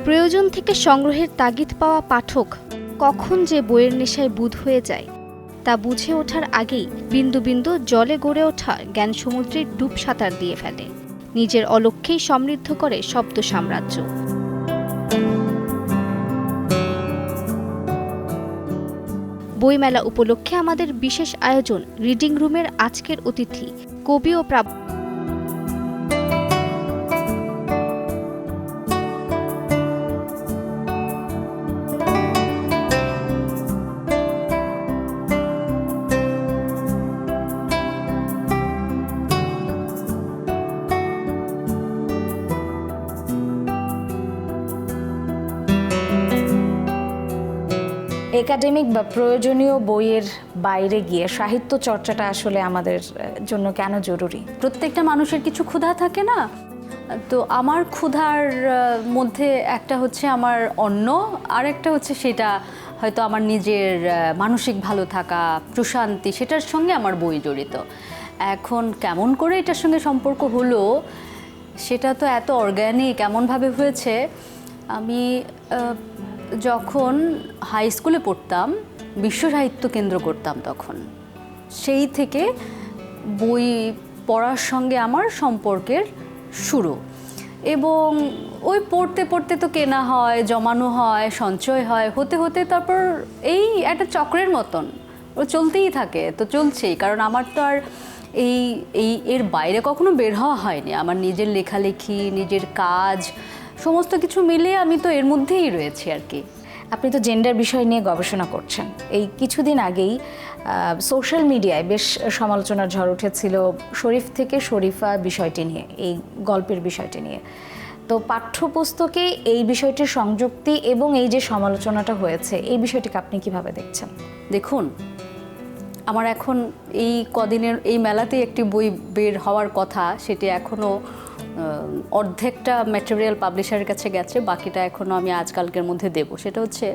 প্রয়োজন থেকে সংগ্রহের তাগিদ পাওয়া পাঠক কখন যে বইয়ের নেশায় বুঁদ হয়ে যায় তা বুঝে ওঠার আগেই বিন্দু বিন্দু জলে গড়ে ওঠা জ্ঞান সমুদ্রে ডুব সাঁতার দিয়ে ফেলে, নিজের অলক্ষ্যেই সমৃদ্ধ করে শব্দ সাম্রাজ্য। বইমেলা উপলক্ষে আমাদের বিশেষ আয়োজন রিডিং রুমের আজকের অতিথি কবি ও একাডেমিক বা প্রয়োজনীয় বইয়ের বাইরে গিয়ে সাহিত্য চর্চাটা আসলে আমাদের জন্য কেন জরুরি? প্রত্যেকটা মানুষের কিছু ক্ষুধা থাকে না, তো আমার ক্ষুধার মধ্যে একটা হচ্ছে আমার অন্ন, আর একটা হচ্ছে সেটা হয়তো আমার নিজের মানসিক ভালো থাকা, প্রশান্তি, সেটার সঙ্গে আমার বই জড়িত। এখন কেমন করে এটার সঙ্গে সম্পর্ক হলো সেটা তো এত অর্গ্যানিক এমনভাবে হয়েছে। আমি যখন হাই স্কুলে পড়তাম, বিশ্ব সাহিত্য কেন্দ্র করতাম, তখন সেই থেকে বই পড়ার সঙ্গে আমার সম্পর্কের শুরু। এবং ওই পড়তে পড়তে তো কেনা হয়, জমানো হয়, সঞ্চয় হয়, হতে হতে তারপর এই একটা চক্রের মতন ও চলতেই থাকে। তো চলছেই, কারণ আমার তো আর এর বাইরে কখনো বের হওয়া হয়নি। আমার নিজের লেখালেখি, নিজের কাজ, সমস্ত কিছু মিলিয়ে আমি তো এর মধ্যেই রয়েছি আর কি। আপনি তো জেন্ডার বিষয় নিয়ে গবেষণা করছেন। এই কিছুদিন আগেই সোশ্যাল মিডিয়ায় বেশ সমালোচনার ঝড় উঠেছিল শরীফ থেকে শরীফা বিষয়টি নিয়ে, এই গল্পের বিষয়টি নিয়ে। তো পাঠ্যপুস্তকে এই বিষয়টির সংযুক্তি এবং এই যে সমালোচনাটা হয়েছে, এই বিষয়টিকে আপনি কিভাবে দেখছেন? দেখুন, আমার এখন এই কদিনের এই মেলাতেই একটি বই বের হওয়ার কথা, সেটি এখনও অর্ধেকটা ম্যাটেরিয়াল পাবলিশারের কাছে গেছে, বাকিটা এখনও আমি আজকালকের মধ্যে দেব। সেটা হচ্ছে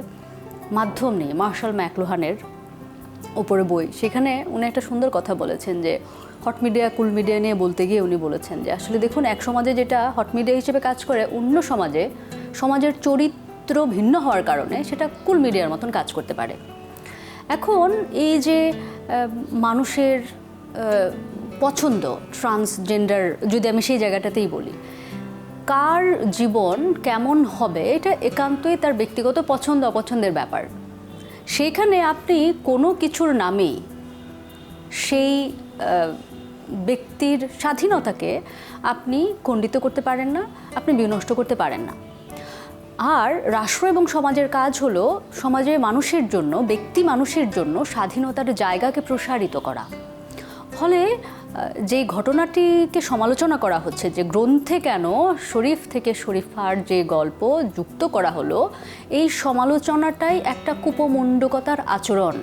মাধ্যম নিয়ে, মার্শাল ম্যাকলুহানের উপরে বই। সেখানে উনি একটা সুন্দর কথা বলেছেন যে হট মিডিয়া কুল মিডিয়া নিয়ে বলতে গিয়ে উনি বলেছেন যে আসলে দেখুন, এক সমাজে যেটা হট মিডিয়া হিসেবে কাজ করে, অন্য সমাজে সমাজের চরিত্র ভিন্ন হওয়ার কারণে সেটা কুল মিডিয়ার মতন কাজ করতে পারে। এখন এই যে মানুষের পছন্দ, ট্রান্সজেন্ডার, যদি আমি সেই জায়গাটাতেই বলি, কার জীবন কেমন হবে এটা একান্তই তার ব্যক্তিগত পছন্দ অপছন্দের ব্যাপার। সেইখানে আপনি কোনো কিছুর নামেই সেই ব্যক্তির স্বাধীনতাকে আপনি খণ্ডিত করতে পারেন না, আপনি বিনষ্ট করতে পারেন না। আর রাষ্ট্র এবং সমাজের কাজ হলো সমাজের মানুষের জন্য, ব্যক্তি মানুষের জন্য স্বাধীনতার জায়গাকে প্রসারিত করা। ফলে যে ঘটনাটিকে সমালোচনা করা হচ্ছে, যে গ্রন্থে কেন শরীফ থেকে শরীফার যে গল্প যুক্ত করা হলো, এই সমালোচনাটাই একটা কুপমণ্ডকতার আচরণ।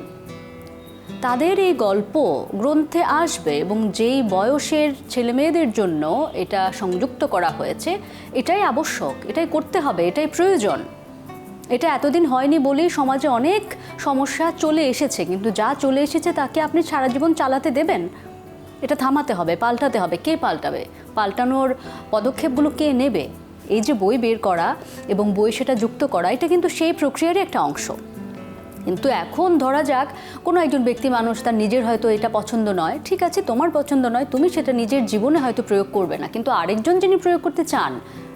তাদের এই গল্প গ্রন্থে আসবে এবং যেই বয়সের ছেলেমেয়েদের জন্য এটা সংযুক্ত করা হয়েছে, এটাই আবশ্যক, এটাই করতে হবে, এটাই প্রয়োজন। এটা এতদিন হয়নি বলেই সমাজে অনেক সমস্যা চলে এসেছে, কিন্তু যা চলে এসেছে তাকে আপনি সারা জীবন চালাতে দেবেন? এটা থামাতে হবে, পাল্টাতে হবে। কে পাল্টাবে? পাল্টানোর পদক্ষেপগুলো কে নেবে? এই যে বই বের করা এবং বই সেটা যুক্ত করা, এটা কিন্তু সেই প্রক্রিয়ারই একটা অংশ। কিন্তু এখন ধরা যাক কোনো একজন ব্যক্তি মানুষ, তার নিজের হয়তো এটা পছন্দ নয়, ঠিক আছে, তোমার পছন্দ নয়, তুমি সেটা নিজের জীবনে হয়তো প্রয়োগ করবে না, কিন্তু আরেকজন যিনি প্রয়োগ করতে চান,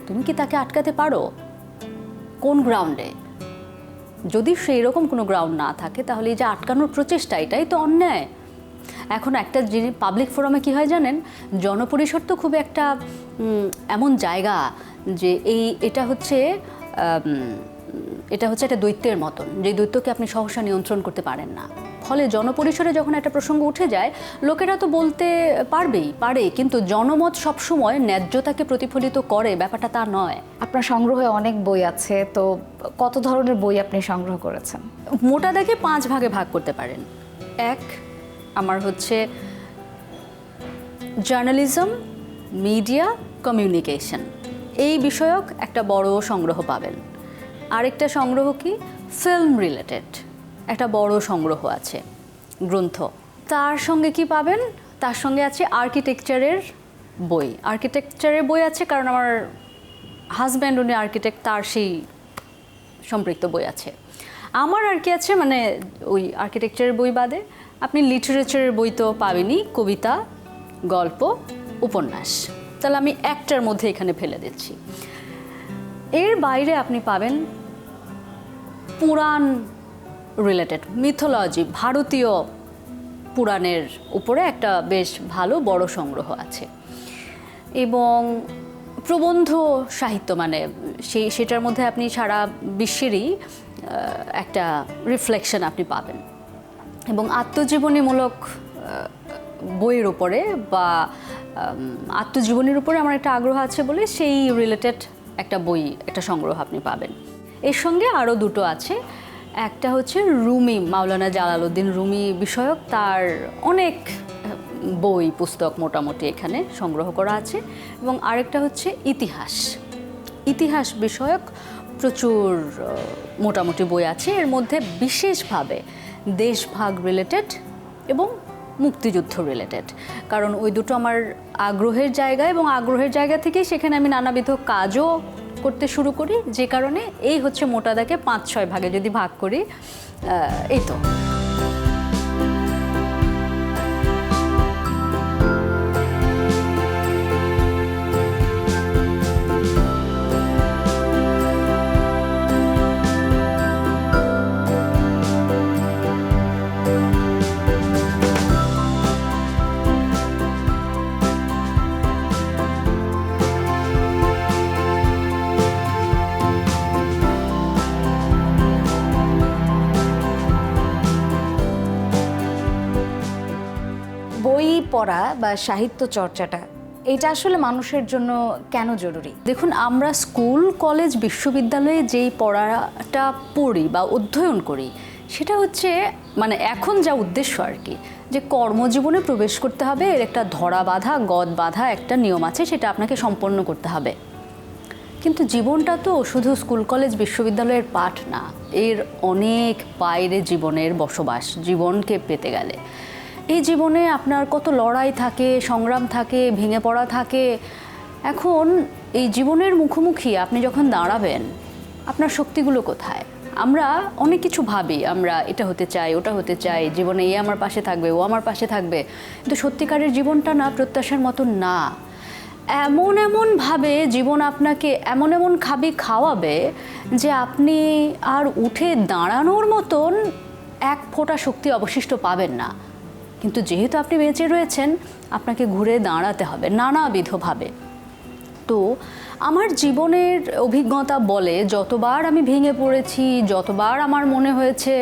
তুমি কি তাকে আটকাতে পারো? কোন গ্রাউন্ডে? যদি সেই রকম কোনো গ্রাউন্ড না থাকে, তাহলে এই যে আটকানোর প্রচেষ্টা, এটাই তো অন্যায়। এখন একটা জিনিস পাবলিক ফোরামে কী হয় জানেন, জনপরিসর তো খুব একটা এমন জায়গা যে এটা হচ্ছে একটা দৈত্যের মতন, যে দৈত্যকে আপনি সহসা নিয়ন্ত্রণ করতে পারেন না। ফলে জনপরিসরে যখন একটা প্রসঙ্গ উঠে যায়, লোকেরা তো বলতে পারে, কিন্তু জনমত সবসময় ন্যায্যতাকে প্রতিফলিত করে, ব্যাপারটা তা নয়। আপনার সংগ্রহে অনেক বই আছে, তো কত ধরনের বই আপনি সংগ্রহ করেছেন? মোটা দাগে 5 ভাগে ভাগ করতে পারেন। এক, আমার হচ্ছে জার্নালিজম, মিডিয়া, কমিউনিকেশন, এই বিষয়ক একটা বড় সংগ্রহ পাবেন। আরেকটা সংগ্রহ কি, ফিল্ম রিলেটেড একটা বড় সংগ্রহ আছে, গ্রন্থ। তার সঙ্গে কি পাবেন? তার সঙ্গে আছে আর্কিটেকচারের বই। আর্কিটেকচারের বই আছে কারণ আমার হাজব্যান্ড উনি আর্কিটেক্ট, তার সেই সম্পৃক্ত বই আছে। আমার আর কি আছে, মানে ওই আর্কিটেকচারের বই বাদে আপনি লিটারেচারের বই তো পাবেনই, কবিতা, গল্প, উপন্যাস। তাহলে আমি একটার মধ্যে এখানে ফেলে দিচ্ছি। এর বাইরে আপনি পাবেন পুরাণ রিলেটেড, মিথোলজি, ভারতীয় পুরাণের উপরে একটা বেশ ভালো বড় সংগ্রহ আছে, এবং প্রবন্ধ সাহিত্য, মানে সেটার মধ্যে আপনি সারা বিশ্বেরই একটা রিফ্লেকশন আপনি পাবেন। এবং আত্মজীবনীমূলক বইয়ের উপরে বা আত্মজীবনীর উপরে আমার একটা আগ্রহ আছে বলে সেই রিলেটেড একটা বই, একটা সংগ্রহ আপনি পাবেন। এর সঙ্গে আরও দুটো আছে। একটা হচ্ছে রুমি, মাওলানা জালালউদ্দিন রুমি বিষয়ক তার অনেক বই পুস্তক মোটামুটি এখানে সংগ্রহ করা আছে, এবং আরেকটা হচ্ছে ইতিহাস বিষয়ক প্রচুর মোটামুটি বই আছে। এর মধ্যে বিশেষভাবে দেশভাগ রিলেটেড এবং মুক্তিযুদ্ধ রিলেটেড, কারণ ওই দুটো আমার আগ্রহের জায়গা, এবং আগ্রহের জায়গা থেকেই সেখানে আমি নানাবিধ কাজও করতে শুরু করি, যে কারণে এই হচ্ছে মোটা দাগে 5-6 ভাগে যদি ভাগ করি, এই তো। বই পড়া বা সাহিত্য চর্চাটা, এটা আসলে মানুষের জন্য কেন জরুরি? দেখুন, আমরা স্কুল, কলেজ, বিশ্ববিদ্যালয়ে যেই পড়াটা পড়ি বা অধ্যয়ন করি, সেটা হচ্ছে মানে এখন যা উদ্দেশ্য আর কি, যে কর্মজীবনে প্রবেশ করতে হবে, এর একটা ধরা বাঁধা, গদ বাঁধা একটা নিয়ম আছে, সেটা আপনাকে সম্পন্ন করতে হবে। কিন্তু জীবনটা তো শুধু স্কুল, কলেজ, বিশ্ববিদ্যালয়ের পাঠ না, এর অনেক বাইরে জীবনের বসবাস। জীবনকে পেতে গেলে এই জীবনে আপনার কত লড়াই থাকে, সংগ্রাম থাকে, ভেঙে পড়া থাকে। এখন এই জীবনের মুখোমুখি আপনি যখন দাঁড়াবেন, আপনার শক্তিগুলো কোথায়? আমরা অনেক কিছু ভাবি, আমরা এটা হতে চাই, ওটা হতে চাই, জীবনে এ আমার পাশে থাকবে, ও আমার পাশে থাকবে, কিন্তু সত্যিকারের জীবনটা না প্রত্যাশার মতো না। এমনভাবে জীবন আপনাকে এমন খাওয়াবে যে আপনি আর উঠে দাঁড়ানোর মতন এক ফোঁটা শক্তি অবশিষ্ট পাবেন না। কিন্তু যেহেতু আপনি বেঁচে রয়েছেন, আপনাকে ঘুরে দাঁড়াতে হবে নানাবিধভাবে। তো আমার জীবনের অভিজ্ঞতা বলে, যতবার আমি ভেঙে পড়েছি, যতবার আমার মনে হয়েছে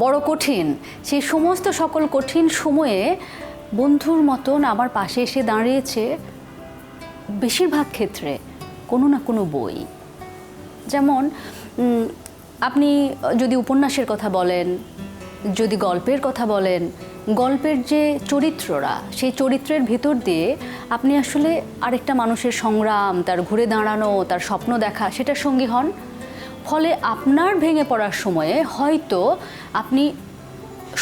বড় কঠিন, সেই সমস্ত সকল কঠিন সময়ে বন্ধুর মতন আমার পাশে এসে দাঁড়িয়েছে বেশিরভাগ ক্ষেত্রে কোনো না কোনো বই। যেমন আপনি যদি উপন্যাসের কথা বলেন, যদি গল্পের কথা বলেন, গল্পের যে চরিত্ররা, সেই চরিত্রের ভেতর দিয়ে আপনি আসলে আরেকটা মানুষের সংগ্রাম, তার ঘুরে দাঁড়ানো, তার স্বপ্ন দেখা, সেটার সঙ্গী হন। ফলে আপনার ভেঙে পড়ার সময়ে হয়তো আপনি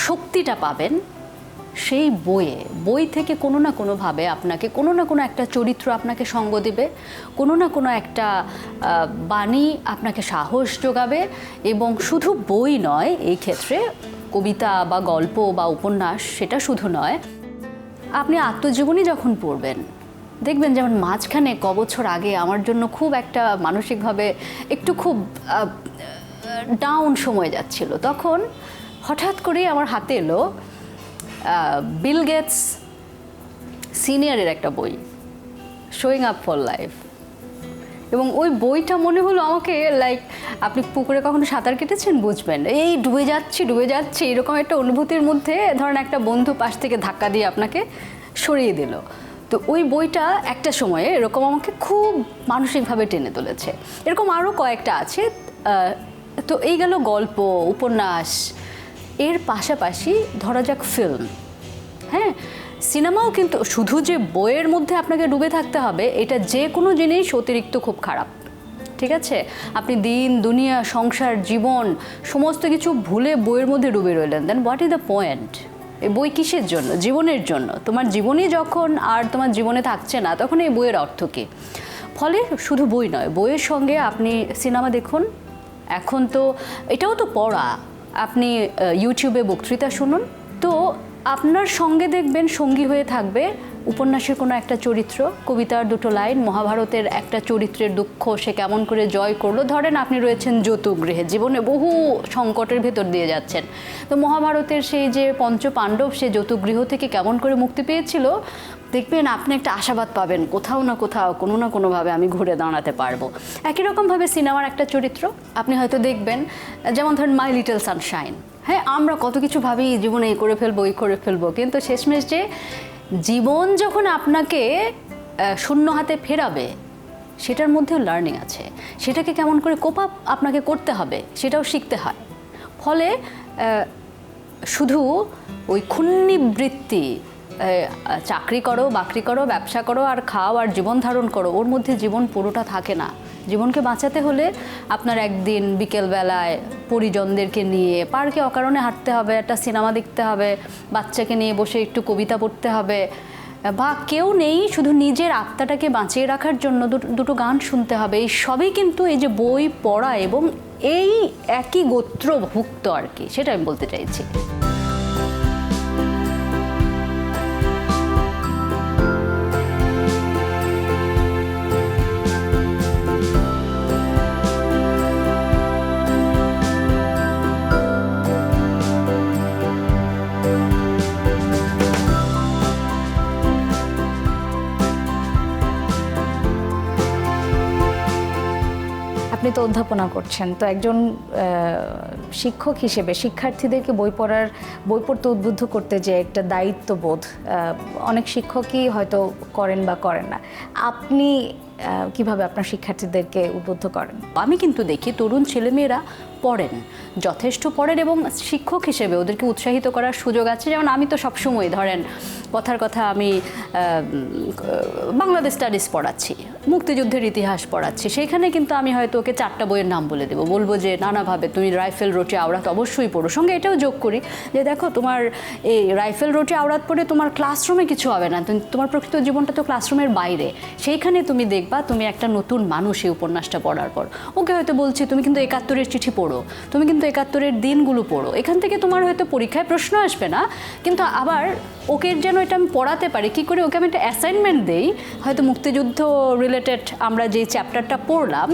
শক্তিটা পাবেন সেই বই থেকে কোনো না কোনোভাবে আপনাকে কোনো না কোনো একটা চরিত্র আপনাকে সঙ্গ দেবে, কোনো না কোনো একটা বাণী আপনাকে সাহস যোগাবে। এবং শুধু বই নয়, এই ক্ষেত্রে কবিতা বা গল্প বা উপন্যাস সেটা শুধু নয়, আপনি আত্মজীবনী যখন পড়বেন, দেখবেন যেমন মাঝখানে কবছর আগে আমার জন্য খুব একটা মানসিকভাবে একটু খুব ডাউন সময় যাচ্ছিল, তখন হঠাৎ করেই আমার হাতে এলো বিল গেটস সিনিয়রের একটা বই, শোয়িং আপ ফর লাইফ। এবং ওই বইটা মনে হলো আমাকে, লাইক আপনি পুকুরে কখনো সাঁতার কেটেছেন, বুঝবেন, এই ডুবে যাচ্ছি এরকম একটা অনুভূতির মধ্যে ধরেন একটা বন্ধু পাশ থেকে ধাক্কা দিয়ে আপনাকে সরিয়ে দিল। তো ওই বইটা একটা সময়ে এরকম আমাকে খুব মানসিকভাবে টেনে তুলেছে। এরকম আরও কয়েকটা আছে। তো এই গেল গল্প, উপন্যাস। এর পাশাপাশি ধরা যাক ফিল্ম, হ্যাঁ, সিনেমাও কিন্তু শুধু যে বইয়ের মধ্যে আপনাকে ডুবে থাকতে হবে, এটা যে কোনো জিনিস অতিরিক্ত খুব খারাপ, ঠিক আছে? আপনি দিন দুনিয়া, সংসার, জীবন সমস্ত কিছু ভুলে বইয়ের মধ্যে ডুবে রইলেন, দেন হোয়াট ইজ দ্য পয়েন্ট? এই বই কিসের জন্য? জীবনের জন্য। তোমার জীবনই যখন আর তোমার জীবনে থাকছে না, তখন এই বইয়ের অর্থ কী? ফলে শুধু বই নয়, বইয়ের সঙ্গে আপনি সিনেমা দেখুন, এখন তো এটাও তো পড়া, আপনি ইউটিউবে বক্তৃতা শুনুন, তো আপনার সঙ্গে দেখবেন সঙ্গী হয়ে থাকবে উপন্যাসের কোনো একটা চরিত্র, কবিতার দুটো লাইন, মহাভারতের একটা চরিত্রের দুঃখ সে কেমন করে জয় করলো। ধরেন আপনি রয়েছেন যৌতুকগৃহে, জীবনে বহু সংকটের ভেতর দিয়ে যাচ্ছেন, তো মহাভারতের সেই যে পঞ্চপাণ্ডব সে যৌতুকগৃহ থেকে কেমন করে মুক্তি পেয়েছিল, দেখবেন আপনি একটা আশাবাদ পাবেন, কোথাও না কোথাও কোনো না কোনোভাবে আমি ঘুরে দাঁড়াতে পারবো। একই রকমভাবে সিনেমার একটা চরিত্র আপনি হয়তো দেখবেন, যেমন ধরেন মাই লিটল সানশাইন। হ্যাঁ, আমরা কত কিছু ভাবি জীবনে এই করে ফেলবো, এই করে ফেলবো, কিন্তু শেষমেশ যে জীবন যখন আপনাকে শূন্য হাতে ফেরাবে, সেটার মধ্যেও লার্নিং আছে, সেটাকে কেমন করে কোপ আপ আপনাকে করতে হবে সেটাও শিখতে হয়। ফলে শুধু ওই ক্ষুণ্ণিবৃত্তি, চাকরি করো, বাকরি করো, ব্যবসা করো আর খাও আর জীবন ধারণ করো, ওর মধ্যে জীবন পুরোটা থাকে না। জীবনকে বাঁচাতে হলে আপনার একদিন বিকেলবেলায় পরিজনদেরকে নিয়ে পার্কে অকারণে হাঁটতে হবে, একটা সিনেমা দেখতে হবে, বাচ্চাকে নিয়ে বসে একটু কবিতা পড়তে হবে, বা কেউ নেই শুধু নিজের আত্মাটাকে বাঁচিয়ে রাখার জন্য দুটো গান শুনতে হবে। এই সবই কিন্তু এই যে বই পড়া এবং এই একই গোত্রভুক্ত আর কি, সেটা আমি বলতে চাইছি। আপনি তো অধ্যাপনা করছেন, তো একজন শিক্ষক হিসেবে শিক্ষার্থীদেরকে বই পড়তে উদ্বুদ্ধ করতে যে একটা দায়িত্ববোধ অনেক শিক্ষকই হয়তো করেন বা করেন না, আপনি কিভাবে আপনার শিক্ষার্থীদেরকে উদ্বুদ্ধ করেন? আমি কিন্তু দেখি তরুণ ছেলেমেয়েরা পড়েন, যথেষ্ট পড়েন, এবং শিক্ষক হিসেবে ওদেরকে উৎসাহিত করার সুযোগ আছে। যেমন আমি তো সবসময় ধরেন কথার কথা আমি বাংলাদেশ স্টাডিজ পড়াচ্ছি, মুক্তিযুদ্ধের ইতিহাস পড়াচ্ছি, সেইখানে কিন্তু আমি হয়তো ওকে 4টা বইয়ের নাম বলে দেবো, বলবো যে নানাভাবে তুমি রাইফেল রোটি আওরাত অবশ্যই পড়ো। সঙ্গে এটাও যোগ করি যে দেখো তোমার এই রাইফেল রোটি আওরাত পড়ে তোমার ক্লাসরুমে কিছু হবে না, তোমার প্রকৃত জীবনটা তো ক্লাসরুমের বাইরে, সেইখানে তুমি দেখবা তুমি একটা নতুন মানুষ এই উপন্যাসটা পড়ার পর। ওকে হয়তো বলছি তুমি কিন্তু 71-এর চিঠি পড়ো, তুমি কিন্তু 71-এর দিনগুলো পড়ো, এখান থেকে তোমার হয়তো পরীক্ষায় প্রশ্ন আসবে না, কিন্তু আবার ওকে যেন এটা আমি পড়াতে পারি কী করে, ওকে আমি একটা অ্যাসাইনমেন্ট দেই, হয়তো মুক্তিযুদ্ধ রিলেটেড আমরা যে চ্যাপ্টারটা পড়লাম,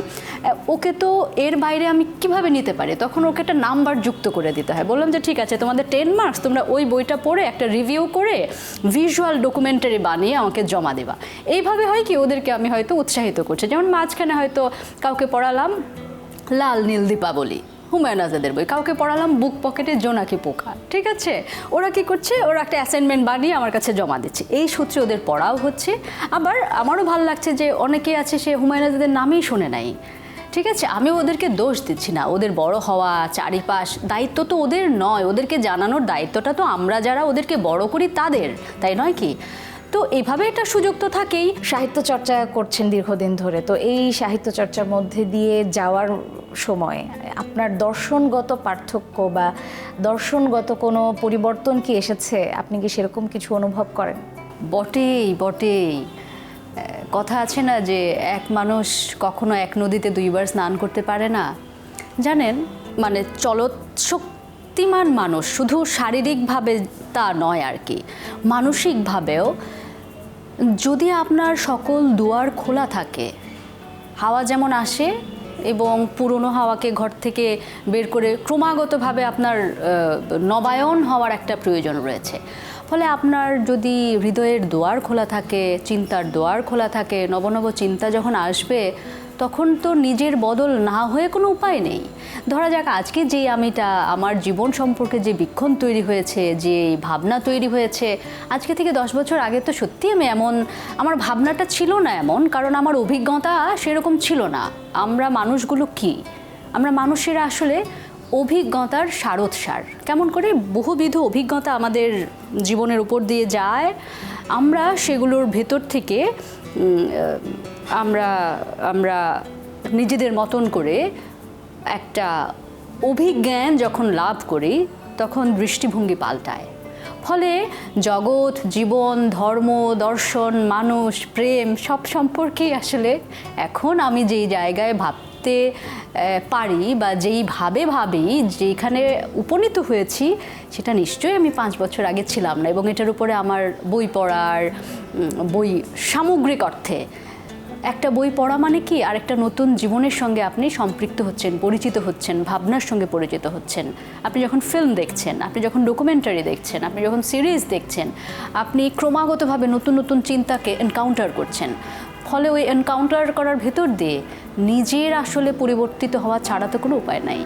ওকে তো এর বাইরে আমি কিভাবে নিতে পারি, তখন ওকে একটা নাম্বার যুক্ত করে দিতে হয়। বললাম যে ঠিক আছে, তোমাদের 10 মার্কস, তোমরা ওই বইটা পড়ে একটা রিভিউ করে ভিজুয়াল ডকুমেন্টারি বানিয়ে আমাকে জমা দেবা। এইভাবে হয় কি, ওদেরকে আমি হয়তো উৎসাহিত করছি। যেমন মাঝখানে হয়তো কাউকে পড়ালাম লাল নীল দীপাবলি, হুমায়ুন আজাদের বই, কাউকে পড়ালাম বুক পকেটে জোনাকি পোকা, ঠিক আছে, ওরা কি করছে, ওরা একটা অ্যাসাইনমেন্ট বানিয়ে আমার কাছে জমা দিচ্ছে, এই সূত্রে ওদের পড়াও হচ্ছে। আবার আমারও ভালো লাগছে যে অনেকে আছে সে হুমায়ুন আজাদের নামই শোনে নাই, ঠিক আছে, আমি ওদেরকে দোষ দিচ্ছি না, ওদের বড় হওয়া, চারিপাশ, দায়িত্ব তো ওদের নয়, ওদেরকে জানানোর দায়িত্বটা তো আমরা যারা ওদেরকে বড় করি তাদের, তাই নয় কি? তো এইভাবে একটা সুযোগ তো থাকেই। সাহিত্য চর্চা করছেন দীর্ঘদিন ধরে, তো এই সাহিত্য চর্চার মধ্যে দিয়ে যাওয়ার সময় আপনার দর্শনগত পার্থক্য বা দর্শনগত কোনো পরিবর্তন কি এসেছে? আপনি কি সেরকম কিছু অনুভব করেন? বটেই বটেই, কথা আছে না যে এক মানুষ কখনো এক নদীতে 2বার স্নান করতে পারে না। জানেন, মানে শক্তিমান মানুষ শুধু শারীরিকভাবে তা নয় আর কি, মানসিকভাবেও যদি আপনার সকল দুয়ার খোলা থাকে, হাওয়া যেমন আসে এবং পুরনো হাওয়াকে ঘর থেকে বের করে ক্রমাগতভাবে আপনার নবায়ন হওয়ার একটা প্রয়োজন রয়েছে। ফলে আপনার যদি হৃদয়ের দুয়ার খোলা থাকে, চিন্তার দুয়ার খোলা থাকে, নব নব চিন্তা যখন আসবে, তখন তো নিজের বদল না হয়ে কোনো উপায় নেই। ধরা যাক আজকে যে আমিটা, আমার জীবন সম্পর্কে যে বীক্ষণ তৈরি হয়েছে, যে ভাবনা তৈরি হয়েছে, আজকে থেকে 10 বছর আগে তো সত্যি আমি এমন, আমার ভাবনাটা ছিল না এমন, কারণ আমার অভিজ্ঞতা সেরকম ছিল না। আমরা মানুষগুলো কি, আমরা মানুষেরা আসলে অভিজ্ঞতার সারোৎসার, কেমন করে বহুবিধ অভিজ্ঞতা আমাদের জীবনের উপর দিয়ে যায়, আমরা সেগুলোর ভেতর থেকে আমরা নিজেদের মতন করে একটা অভিজ্ঞান যখন লাভ করি, তখন দৃষ্টিভঙ্গি পাল্টায়। ফলে জগৎ, জীবন, ধর্ম, দর্শন, মানুষ, প্রেম সব সম্পর্কেই আসলে এখন আমি যেই জায়গায় ভাবতে পারি বা যেইভাবে ভাবি, যেখানে উপনীত হয়েছি, সেটা নিশ্চয়ই আমি 5 বছর আগে ছিলাম না। এবং এটার উপরে আমার বই পড়ার, বই সামগ্রিক অর্থে একটা বই পড়া মানে কি, আর একটা নতুন জীবনের সঙ্গে আপনি সম্পৃক্ত হচ্ছেন, পরিচিত হচ্ছেন, ভাবনার সঙ্গে পরিচিত হচ্ছেন। আপনি যখন ফিল্ম দেখছেন, আপনি যখন ডকুমেন্টারি দেখছেন, আপনি যখন সিরিজ দেখছেন, আপনি ক্রমাগতভাবে নতুন নতুন চিন্তাকে এনকাউন্টার করছেন। ফলে ওই এনকাউন্টার করার ভেতর দিয়ে নিজের আসলে পরিবর্তিত হওয়া ছাড়া তো কোনো উপায় নাই।